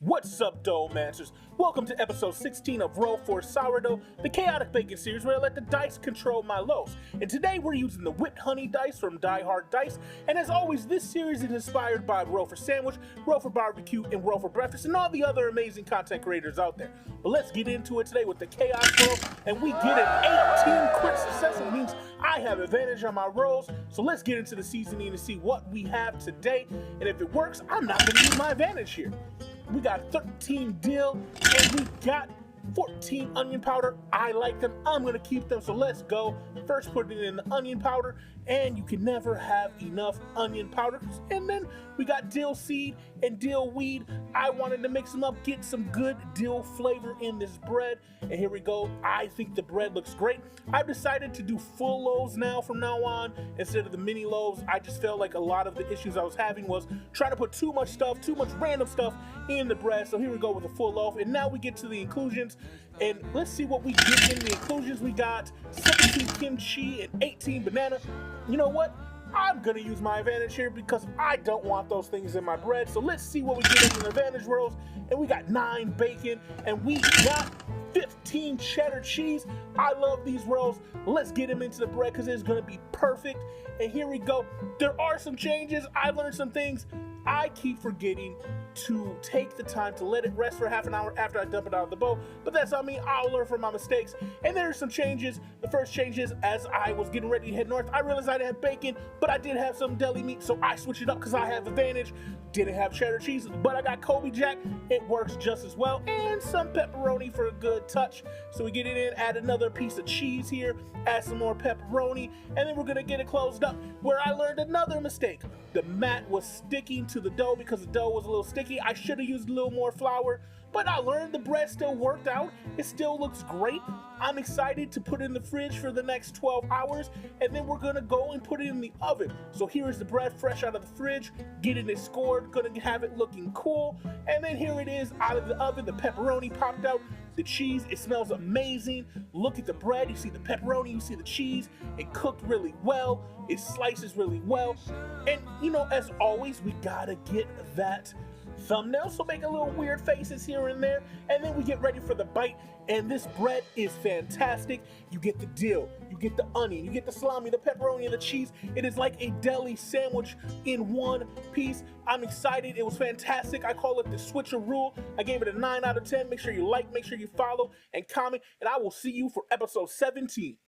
What's up, Dough Masters? Welcome to episode 16 of Roll for Sourdough, the chaotic baking series where I let the dice control my loaves. And today we're using the whipped honey dice from Die Hard Dice. And as always, this series is inspired by Roll for Sandwich, Roll for Barbecue, and Roll for Breakfast, and all the other amazing content creators out there. But let's get into it today with the chaos roll, and we get an 18 quick success. It means I have advantage on my rolls. So let's get into the seasoning to see what we have today. And if it works, I'm not going to use my advantage here. We got 13 dill, and we got 14 onion powder. I like them. I'm going to keep them, so let's go. First, put it in the onion powder, and you can never have enough onion powder. And then we got dill seed and dill weed. I wanted to mix them up, get some good dill flavor in this bread. And here we go. I think the bread looks great. I've decided to do full loaves now from now on instead of the mini loaves. I just felt like a lot of the issues I was having was trying to put too much random stuff in the bread. So here we go with a full loaf. And now we get to the inclusions. And let's see what we get in the inclusions. We got 17 kimchi and 18 banana. You know what? I'm gonna use my advantage here because I don't want those things in my bread. So let's see what we get in the advantage rolls. And we got 9 bacon, and we got 15 cheddar cheese. I love these rolls. Let's get them into the bread because it's gonna be perfect. And here we go. There are some changes. I learned some things. I keep forgetting to take the time to let it rest for half an hour after I dump it out of the bowl, but that's on me. I'll learn from my mistakes. And there are some changes. The first change is, as I was getting ready to head north, I realized I didn't have bacon, but I did have some deli meat, so I switched it up because I have advantage. Didn't have cheddar cheese, but I got Kobe Jack. It works just as well. And some pepperoni for a good touch. So we get it in, add another piece of cheese here, add some more pepperoni, and then we're gonna get it closed up, where I learned another mistake. The mat was sticking to the dough because the dough was a little sticky. I should have used a little more flour, but I learned the bread still worked out. It still looks great. I'm excited to put it in the fridge for the next 12 hours, and then we're gonna go and put it in the oven. So here is the bread fresh out of the fridge, getting it scored, gonna have it looking cool. And then here it is out of the oven. The pepperoni popped out, the cheese, it smells amazing. Look at the bread, you see the pepperoni, you see the cheese. It cooked really well, it slices really well. And you know, as always, we gotta get that thumbnail, so make a little weird faces here and there, and then we get ready for the bite. And this bread is fantastic. You get the dill, you get the onion, you get the salami, the pepperoni, and the cheese. It is like a deli sandwich in one piece. I'm excited. It was fantastic. I call it the Switcheroo. I gave it a 9 out of 10. Make sure you like, make sure you follow and comment, and I will see you for episode 17.